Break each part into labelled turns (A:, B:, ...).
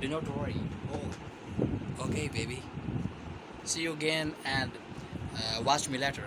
A: Do not worry. Oh, okay, baby. See you again and watch me later.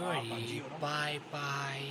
A: worry. Bye bye.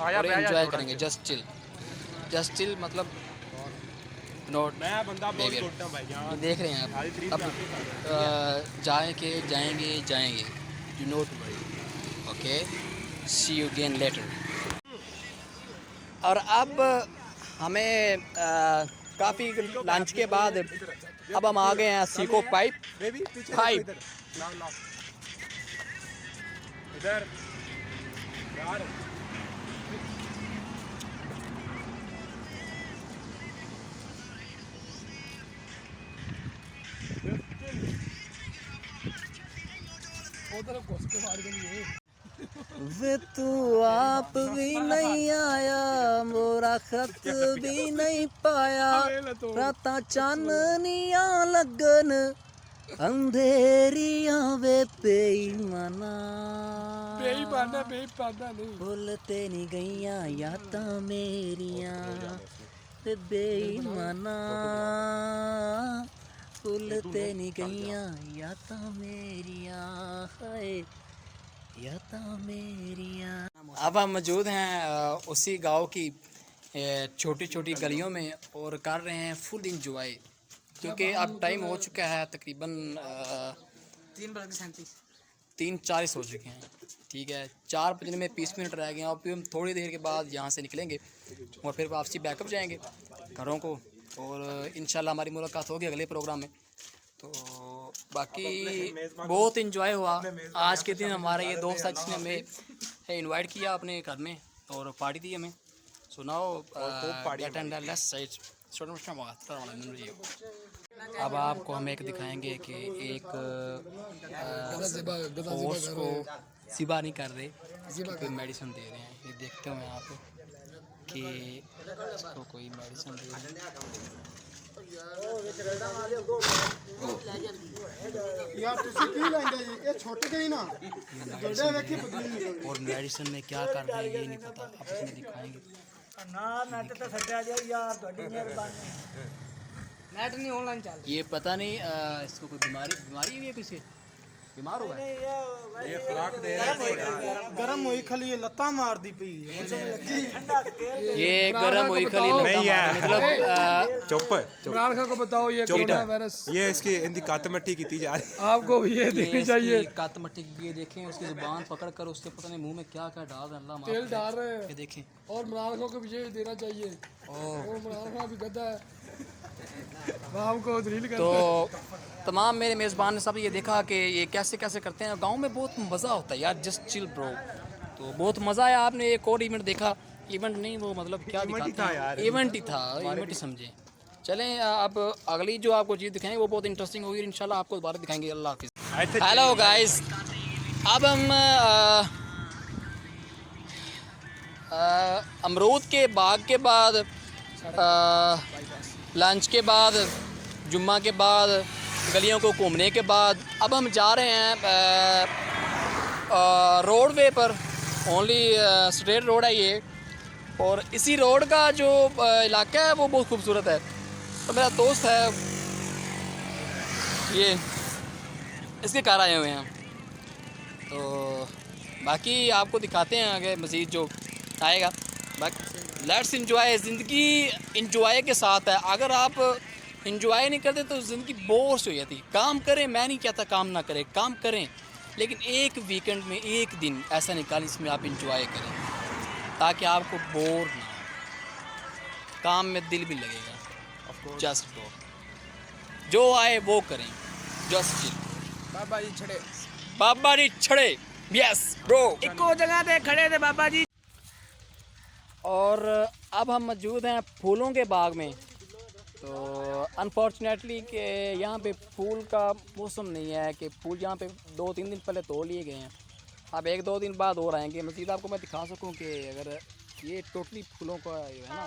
A: और enjoy करेंगे, just chill मतलब note
B: मैं बंदा बहुत छोटा हूं भाई
A: ये देख रहे हैं आप। अब जाएंगे, do not worry, okay, see you again later. और अब हमें काफ़ी लंच के बाद अब हम आ गए हैं सीको पाइप
B: बेबी पीछे
A: पाइप।
B: इधर लाओ इधर यार उधर घुस के मार देंगे
A: वे तू आप भी नहीं आया, मोरा खत भी नहीं पाया, रातां चाननियां लगन अंधेरियां वे बेईमाना
B: नहीं
A: भुलते नहीं गईयां यादां मेरियां ते बेईमाना, भुलते नहीं गईयां यादां मेरियां, हाय यादां मेरियां। अब हम मौजूद हैं उसी गांव की छोटी छोटी गलियों में और कर रहे हैं फुल इंजॉय, क्योंकि अब टाइम हो चुका है तकरीबन 3:40 हो चुके हैं, ठीक है, 4 बजने में 20 मिनट रह गए हैं। और फिर हम थोड़ी देर के बाद यहाँ से निकलेंगे और फिर वापसी बैकअप जाएंगे घरों को, और इंशाल्लाह हमारी मुलाकात होगी अगले प्रोग्राम में। तो बाकी बहुत इंजॉय हुआ आज के दिन। हमारा ये दोस्त था जिसने हमें इनवाइट किया अपने घर में और पार्टी दी हमें। सो नाउ अब आपको हम एक दिखाएंगे कि एक हॉर्स को सिबा नहीं कर रहे, कोई मेडिसिन दे रहे हैं। ये देखते हुए आप कि इसको कोई मेडिसिन दे रहे हैं।
C: यार ਤੁਸੀਂ ਕੀ ਲੈਂਦੇ ਜੀ ਇਹ ਛੁੱਟ ਗਈ ਨਾ ਜਿਹੜੇ ਵੇਖੀ ਬਦਲੀ ਨਿਕਲ
A: और मेडिसिन में क्या कर रहे हैं ये नहीं पता, आप इसमें दिखाएंगे।
C: ਨਾ ਨੈਟ ਤੇ ਸੱਟਿਆ ਜਾ ਯਾਰ ਤੁਹਾਡੀ ਮਿਹਰਬਾਨੀ ਨੈਟ ਨਹੀਂ ਆਨਲਾइन ਚੱਲ
A: ये पता नहीं इसको कोई बीमारी हुई है, किसी बीमार हुआ है।
B: ये खुराक दे
C: ਗਰਮ ਹੋਈ ਖਲੀ ਲੱਤਾਂ ਮਾਰਦੀ ਪਈ
A: ये गर्म हुई खली
B: नहीं है।
A: मतलब
B: चुप इमरान खान को बताओ ये कोरोना वायरस ये इसकी इनकी कातमट्टी की जा रही आपको भी ये देखनी चाहिए
A: कात मट्टी की ये देखें, उसकी जुबान पकड़ कर उसके पता नहीं मुंह में क्या क्या डाल रहे हैं, अल्लाह माफ
B: तेल
A: करे।
B: डाल रहे हैं
A: ये देखें
B: और इमरान खान को भी ये देना चाहिए और इमरान खान भी गधा है बाप को दलील कर
A: तो तमाम मेरे मेज़बान ने सब ये देखा कि ये कैसे कैसे करते हैं। गांव में बहुत मज़ा होता है यार, जस्ट चिल ब्रो। तो बहुत मज़ा आया। आपने एक और इवेंट देखा, इवेंट नहीं वो मतलब क्या दिखाते हैं, इवेंट ही था, इवेंट ही समझे। चलें अब अगली जो आपको चीज़ दिखाएंगे वो बहुत इंटरेस्टिंग होगी, इंशाल्लाह आपको दोबारा दिखाएंगे। अल्लाह हाफिज़। हेलो गाइस, अब हम अमरूद के बाग के बाद लंच के बाद जुम्मा के बाद गलियों को घूमने के बाद अब हम जा रहे हैं रोड वे पर। ओनली स्ट्रेट रोड है ये, और इसी रोड का जो इलाका है वो बहुत खूबसूरत है। तो मेरा दोस्त है ये, इसके घर आए हुए हैं। तो बाकी आपको दिखाते हैं आगे मज़ीद जो आएगा। बाकी लेट्स इंजॉय, ज़िंदगी इंजॉय के साथ है। अगर आप इंजॉय नहीं करते तो ज़िंदगी बोर से हो जाती। काम करें, मैं नहीं कहता काम ना करें, काम करें, लेकिन एक वीकेंड में एक दिन ऐसा निकालें जिसमें आप इंजॉय करें, ताकि आपको बोर ना हो, काम में दिल भी लगेगा। जस्ट गो, जो आए वो करें, जस्ट चिल।
B: बाबा जी छड़े
A: बाबा जी छड़े, यस ब्रो।
C: ਇੱਕੋ ਜਗ੍ਹਾ ਤੇ ਖੜੇ थे बाबा जी।
A: और अब हम मौजूद हैं फूलों के बाग में। तो अनफॉर्चुनेटली कि यहाँ पे फूल का मौसम नहीं है कि फूल यहाँ पे 2-3 दिन पहले तोड़ लिए गए हैं। अब 1-2 दिन बाद और आएंगे। मज़ीद आपको मैं दिखा सकूँ कि अगर ये टोटली फूलों का जो है ना,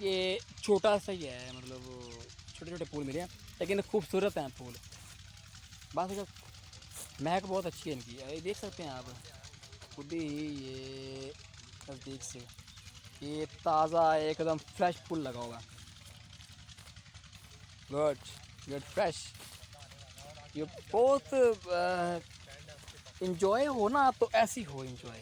A: ये छोटा सा ही है, मतलब छोटे छोटे फूल मिले हैं, लेकिन खूबसूरत हैं फूल। बात है महक बहुत अच्छी है इनकी, ये देख सकते हैं आप खुद ही। ये नज़दीक से ये ताज़ा एकदम फ्रेश फूल लगा होगा। Good fresh. ये बहुत इंजॉय हो ना तो ऐसी हो इंजॉय,